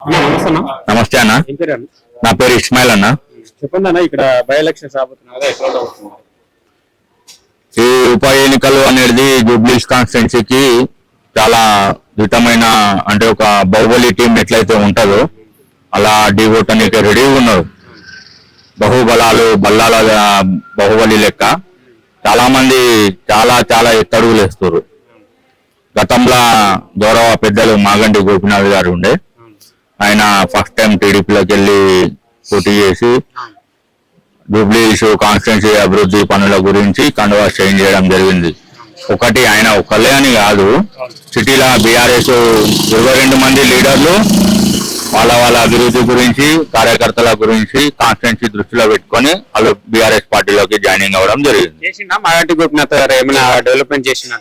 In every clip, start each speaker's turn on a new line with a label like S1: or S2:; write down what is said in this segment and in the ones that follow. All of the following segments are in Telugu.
S1: నమస్తే అన్న. నా పేరు ఇస్మాయిల్ అన్న.
S2: చెప్పండి అన్న, ఇక్కడ బై ఎలక్షన్స్ రాబోతున్నారు కదా, ఎట్లా అవుతుంది?
S1: ఈ ఉప ఎన్నికలు అనేది జూబ్లీస్ కాన్స్టిట్యున్సీకి చాలా దిట్టమైన, అంటే ఒక బాహుబలి టీం ఎట్లయితే ఉంటుందో అలా డీగొట్టడానికి రెడీగా ఉన్నారు. బహుబలాలు బల్లాల బాహుబలి లెక్క చాలా మంది చాలా ఎత్తడుగులు వేస్తారు. గతంలో గౌరవ పెద్దలు మాగంటి గోపినాథ్ గారు ఉండే, ఆయన ఫస్ట్ టైం టీడీపీలోకి వెళ్ళి పోటీ చేసి జూబ్లీస్ కాన్స్టిట్యున్సీ అభివృద్ధి పనుల గురించి కండువా చేంజ్ చేయడం జరిగింది. ఒకటి ఆయన ఒక్కలే అని కాదు, సిటీలో బీఆర్ఎస్ 22 మంది లీడర్లు వాళ్ళ అభివృద్ధి గురించి, కార్యకర్తల గురించి కాన్స్టిట్యున్సీ దృష్టిలో పెట్టుకొని వాళ్ళు బీఆర్ఎస్ పార్టీలోకి జాయినింగ్ అవ్వడం జరిగింది.
S2: మాగంటి గోపినాథ్ గారు ఏమైనా డెవలప్మెంట్ చేసిన?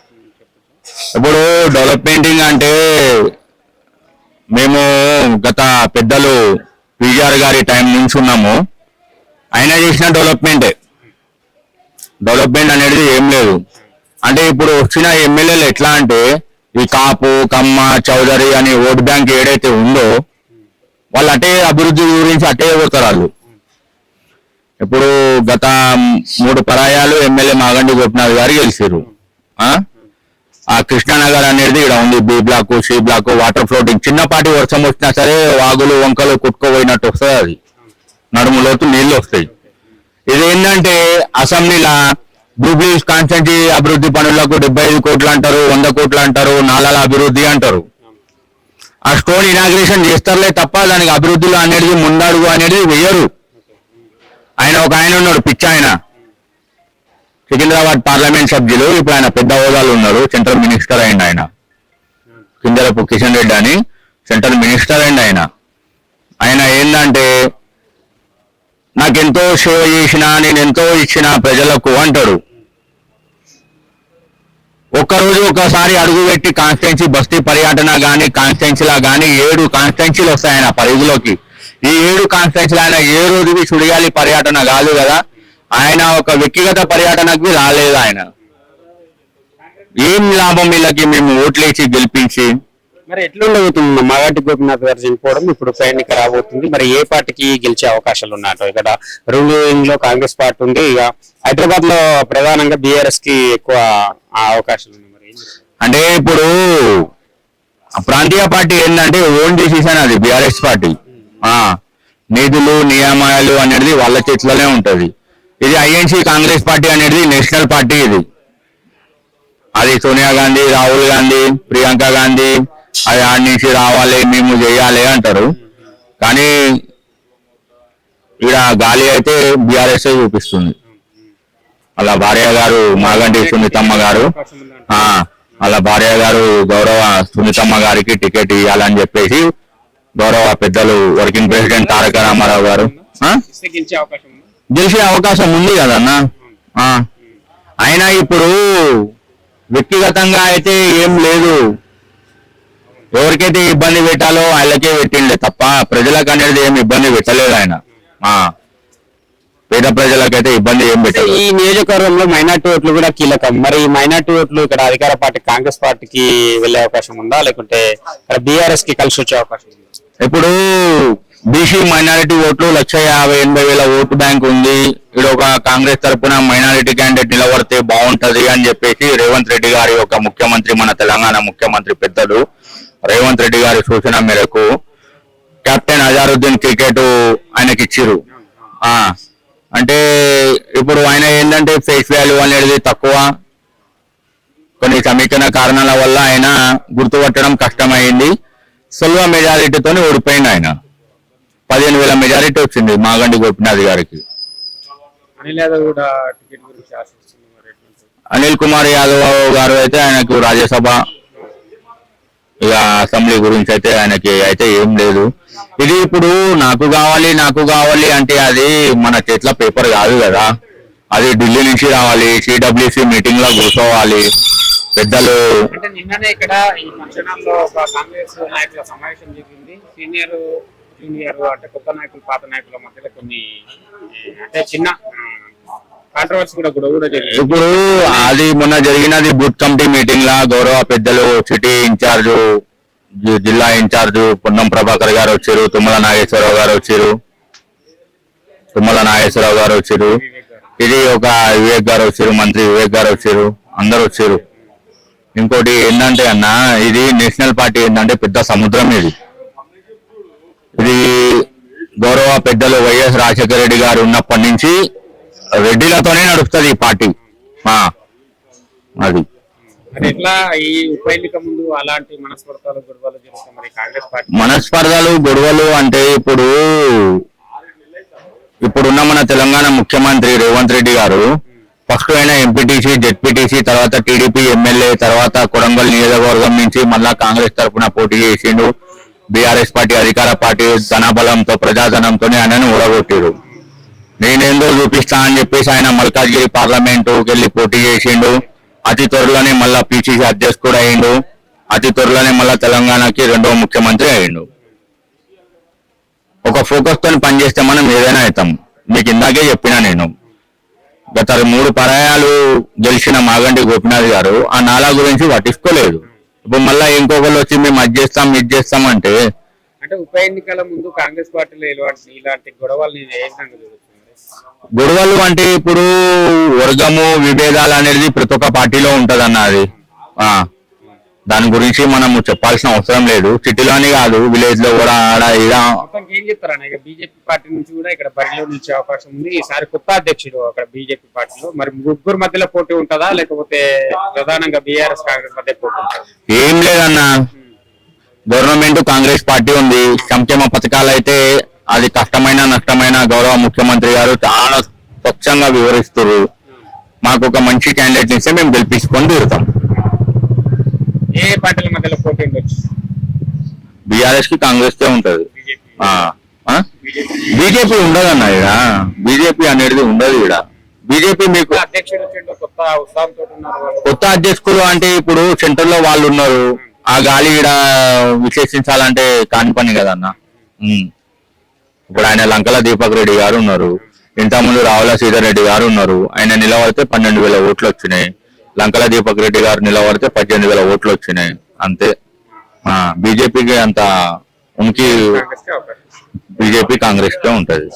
S1: ఇప్పుడు డెవలప్మెంటింగ్ అంటే మేము గత పెద్దలు పీజీఆర్ గారి టైం నుంచి ఉన్నాము. ఆయన చేసిన డెవలప్మెంట్ అనేది ఏం లేదు. అంటే ఇప్పుడు వచ్చిన ఎమ్మెల్యేలు ఎట్లా అంటే ఈ కాపు, కమ్మ, చౌదరి అని ఓట్ బ్యాంక్ ఏదైతే ఉందో వాళ్ళు అటే అభివృద్ధి గురించి అటే పోతారు వాళ్ళు. ఇప్పుడు గత 3 పరాయాలు ఎమ్మెల్యే మాగంటి గోపినాథ్ గారు గెలిచారు. ఆ కృష్ణానగర్ అనేది ఇక్కడ ఉంది, B block, C block, water floating. చిన్నపాటి వర్షం వచ్చినా సరే వాగులు వంకలు కొట్టుకోపోయినట్టు వస్తుంది, అది నడుములోతు నీళ్లు వస్తాయి. ఇదేంటంటే అసెంబ్లీలో జూబ్లీస్ కాన్స్టిట్యున్సీ అభివృద్ధి పనులకు 75 కోట్లు అంటారు, 100 కోట్లు అంటారు, నాలాల అభివృద్ధి అంటారు. ఆ స్టోన్ ఇనాగ్రేషన్ చేస్తారులే తప్ప దానికి అభివృద్ధిలో అనేది ముందడుగు అనేది వేయరు. ఆయన ఉన్నాడు పిచ్చి, ఆయన సికింద్రాబాద్ పార్లమెంట్ సభ్యులు, ఇప్పుడు ఆయన పెద్ద హోదాలు ఉన్నారు, సెంట్రల్ మినిస్టర్ అయింది. ఆయన కిందరపు కిషన్ రెడ్డి అని సెంట్రల్ మినిస్టర్ అయింది. ఆయన ఏంటంటే నాకెంతో సేవ చేసినా, నేను ఎంతో ఇచ్చిన ప్రజలకు అంటాడు. ఒక్కరోజు ఒకసారి అడుగుపెట్టి కాన్స్టిట్యున్సీ బస్తీ పర్యటన కానీ, కాన్స్టిట్యున్సీలా కానీ 7 కాన్స్టిట్యున్సీలు వస్తాయి ఆయన పరిధిలోకి. ఈ 7 కాన్స్టిట్యున్సీలు ఆయన ఏ రోజుకి సుడిగాలి పర్యటన కాదు కదా, ఆయన ఒక వ్యక్తిగత పర్యటనకి రాలేదు. ఆయన ఏం లాభం వీళ్ళకి మేము ఓట్లేసి గెలిపించి?
S2: మరి ఎట్లుండబోతుంది మాగంటి గోపినాథ్ గారు చనిపోవడం, ఇప్పుడు ఎన్నిక రాబోతుంది, మరి ఏ పార్టీకి గెలిచే అవకాశాలు ఉన్నాయో? ఇక్కడ రూలింగ్ లో కాంగ్రెస్ పార్టీ ఉంది, ఇక హైదరాబాద్ లో ప్రధానంగా బీఆర్ఎస్ కి ఎక్కువ అవకాశాలు ఉన్నాయి. మరి
S1: అంటే ఇప్పుడు ప్రాంతీయ పార్టీ ఏంటంటే ఓన్ డిసిషన్ అది బీఆర్ఎస్ పార్టీ. నిధులు నియామాలు అనేది వాళ్ళ చేతిలోనే ఉంటది. ఇది ఐఎన్సీ కాంగ్రెస్ పార్టీ అనేది నేషనల్ పార్టీ. అది సోనియా గాంధీ, రాహుల్ గాంధీ, ప్రియాంక గాంధీ అది ఆడి నుంచి రావాలి, మేము చేయాలి అంటారు. కానీ ఇక్కడ గాలి అయితే బీఆర్ఎస్ చూపిస్తుంది. అలా భార్య గారు మాగంటి సునీతమ్మ గారు, అలా భార్య గారు గౌరవ సునీతమ్మ గారికి టికెట్ ఇవ్వాలని చెప్పేసి గౌరవ పెద్దలు వర్కింగ్ ప్రెసిడెంట్ తారక రామారావు గారు గెలిచే అవకాశం ఉంది కదన్న. ఆయన ఇప్పుడు వ్యక్తిగతంగా అయితే ఏం లేదు, ఎవరికైతే ఇబ్బంది పెట్టాలో వాళ్ళకే పెట్టిండే తప్ప ప్రజలకు అనేది ఏం ఇబ్బంది పెట్టలేదు ఆయన. పేద ప్రజలకైతే ఇబ్బంది ఏం పెట్టలేదు.
S2: ఈ నియోజకవర్గంలో మైనార్టీ ఓట్లు కూడా కీలకం. మరి ఈ మైనార్టీ ఓట్లు ఇక్కడ అధికార పార్టీ కాంగ్రెస్ పార్టీకి వెళ్లే అవకాశం ఉందా, లేకుంటే బీఆర్ఎస్ కి కలిసి వచ్చే అవకాశం ఉందా?
S1: ఇప్పుడు బీసీ మైనారిటీ ఓట్లు 1,50,000 ఓటు బ్యాంక్ ఉంది. ఇక్కడ ఒక కాంగ్రెస్ తరఫున మైనారిటీ క్యాండిడేట్ నిలబడితే బాగుంటది అని చెప్పేసి రేవంత్ రెడ్డి గారి ఒక ముఖ్యమంత్రి, మన తెలంగాణ ముఖ్యమంత్రి పెద్దలు రేవంత్ రెడ్డి గారి సూచన మేరకు కెప్టెన్ అజారుద్దీన్ క్రికెట్ ఆయనకి ఇచ్చిరు. అంటే ఇప్పుడు ఆయన ఏంటంటే ఫేస్ వాల్యూ అనేది తక్కువ, కొన్ని సమీకరణ కారణాల వల్ల ఆయన గుర్తుపట్టడం కష్టమైంది. సులభ మెజారిటీతో ఓడిపోయింది. ఆయన 15,000 మెజారిటీ వచ్చింది మాగంటి గోపినాథ్ గారికి. అనిల్ కుమార్ యాదవ్ గారు అయితే ఆయనకు రాజ్యసభ, ఇక అసెంబ్లీ గురించి అయితే ఆయనకి అయితే ఏం లేదు. ఇది ఇప్పుడు నాకు కావాలి అంటే అది మన చేతిలో పేపర్ కాదు కదా, అది ఢిల్లీ నుంచి రావాలి, సిడబ్ల్యూసి మీటింగ్ లో కూర్చోవాలి పెద్దలు.
S2: అంటే నిన్ననే ఇక్కడ ఈ ఫంక్షన్లో ఒక కాంగ్రెస్ నాయకుల సమావేశం జరిగింది. సీనియర్ జూనియర్ అంటే కొత్త నాయకులు, పాత నాయకుల మధ్యలో కొన్ని అంటే చిన్న కాంట్రవర్సీ కూడా జరిగింది.
S1: ఇప్పుడు అది మొన్న జరిగినది బూత్ కమిటీ మీటింగ్ లా గౌరవ పెద్దలు సిటీ ఇన్ఛార్జ్ జిల్లా ఇన్ఛార్జ్ పొన్నం ప్రభాకర్ గారు వచ్చారు, తుమ్మల నాగేశ్వరరావు గారు వచ్చారు, ఇది ఒక వివేక్ గారు వచ్చారు, మంత్రి వివేక్ గారు వచ్చారు, అందరు వచ్చారు. ఇంకోటి ఏంటంటే అన్న, ఇది నేషనల్ పార్టీ ఏంటంటే పెద్ద సముద్రం. ఇది గౌరవ పెద్దలు వైఎస్ రాజశేఖర రెడ్డి గారు ఉన్నప్పటి నుంచి రెడ్డిలతోనే నడుస్తుంది ఈ పార్టీ. అది
S2: మరి ఎట్లా ఈ ఉప ఎన్నిక ముందు అలాంటి మనస్పర్ధలు గొడవలు జరుగుతాయి మరి కాంగ్రెస్ పార్టీ?
S1: మనస్పర్ధలు గొడవలు అంటే ఇప్పుడున్న మన తెలంగాణ ముఖ్యమంత్రి రేవంత్ రెడ్డి గారు ఫస్ట్ అయినా ఎంపీటీసీ, జెడ్పీటీసీ, తర్వాత టీడీపీ ఎమ్మెల్యే, తర్వాత కొడంగల్ నియోజకవర్గం నుంచి మళ్ళా కాంగ్రెస్ తరఫున పోటీ చేసిండు. బీఆర్ఎస్ పార్టీ అధికార పార్టీ ధనబలంతో, ప్రజాధనంతో ఆయనను ఊడగొట్టిరు. నేనేందో చూపిస్తా అని చెప్పేసి ఆయన మల్కాజ్గిరి పార్లమెంటుకి వెళ్ళి పోటీ చేసిండు. అతి త్వరలోనే మళ్ళా పిసిసి అధ్యక్షుడు అయిండు. అతి త్వరలోనే మళ్ళా తెలంగాణకి రెండవ ముఖ్యమంత్రి అయిండు. ఒక ఫోకస్ తో పనిచేస్తే మనం ఏదైనా అవుతాం. మీకు ఇందాకే చెప్పినా నేను, గత 3 పర్యాయాలు గెలిచిన మాగంటి గోపినాథ్ గారు ఆ నాలా గురించి పట్టించుకోలేదు. ఇప్పుడు మళ్ళా ఇంకొకరు వచ్చి మేము అది చేస్తాం ఇది చేస్తాం అంటే
S2: ఉప ఎన్నికల ముందు కాంగ్రెస్ పార్టీలో ఇలాంటి గొడవలు ఏ విధంగా జరుగుతుంది?
S1: గొడవలు అంటే ఇప్పుడు వర్గము విభేదాలు అనేది ప్రతి ఒక్క పార్టీలో ఉంటదన్న. అది దాని గురించి మనము చెప్పాల్సిన అవసరం లేదు. సిటీలోనే కాదు, విలేజ్ లో కూడా ఆడ
S2: ఏం చెప్తారన్న? బీజేపీ పార్టీ నుంచి కూడా ఇక్కడ బరిలో నిలిచే అవకాశం ఉంది. ఈసారి కొత్త అధ్యక్షుడు అక్కడ బీజేపీ పార్టీలో, మరి ముగ్గురు మధ్యలో పోటీ ఉంటుందా లేకపోతే ప్రధానంగా బీఆర్ఎస్ కాంగ్రెస్ మధ్య పోటీ ఉంటుందా?
S1: ఏం లేదన్న, గవర్నమెంట్ కాంగ్రెస్ పార్టీ ఉంది. సంక్షేమ పథకాలు అయితే అది కష్టమైన నష్టమైన గౌరవ ముఖ్యమంత్రి గారు చాలా స్వచ్ఛంగా వివరిస్తారు. మాకు ఒక మంచి క్యాండిడేట్ ఇస్తే మేము గెలిపించుకొని తీరుతాం.
S2: ఏ పార్టీల మధ్యలో పోటీ ఉండొచ్చు?
S1: బీఆర్ఎస్ కి కాంగ్రెస్ కే ఉంటది. బీజేపీ ఉండదన్న, ఇక్కడ బీజేపీ అనేది ఉండదు. ఇక్కడ బీజేపీ మీకు కొత్త అధ్యక్షులు అంటే ఇప్పుడు సెంటర్ లో వాళ్ళు ఉన్నారు. ఆ గాలి ఇక్కడ విశ్లేషించాలంటే కాని పని కదన్న. ఇప్పుడు ఆయన లంకల దీపక్ రెడ్డి గారు ఉన్నారు, ఇంతకుముందు రావుల శ్రీధర్ రెడ్డి గారు ఉన్నారు. ఆయన నిలబడితే 12,000 ఓట్లు వచ్చినాయి. లంకల దీపక్ రెడ్డి గారు నిలబడితే 18,000 ఓట్లు వచ్చినాయి. అంతే. బీజేపీకి అంత ఉనికి బీజేపీ కాంగ్రెస్ కే ఉంటది.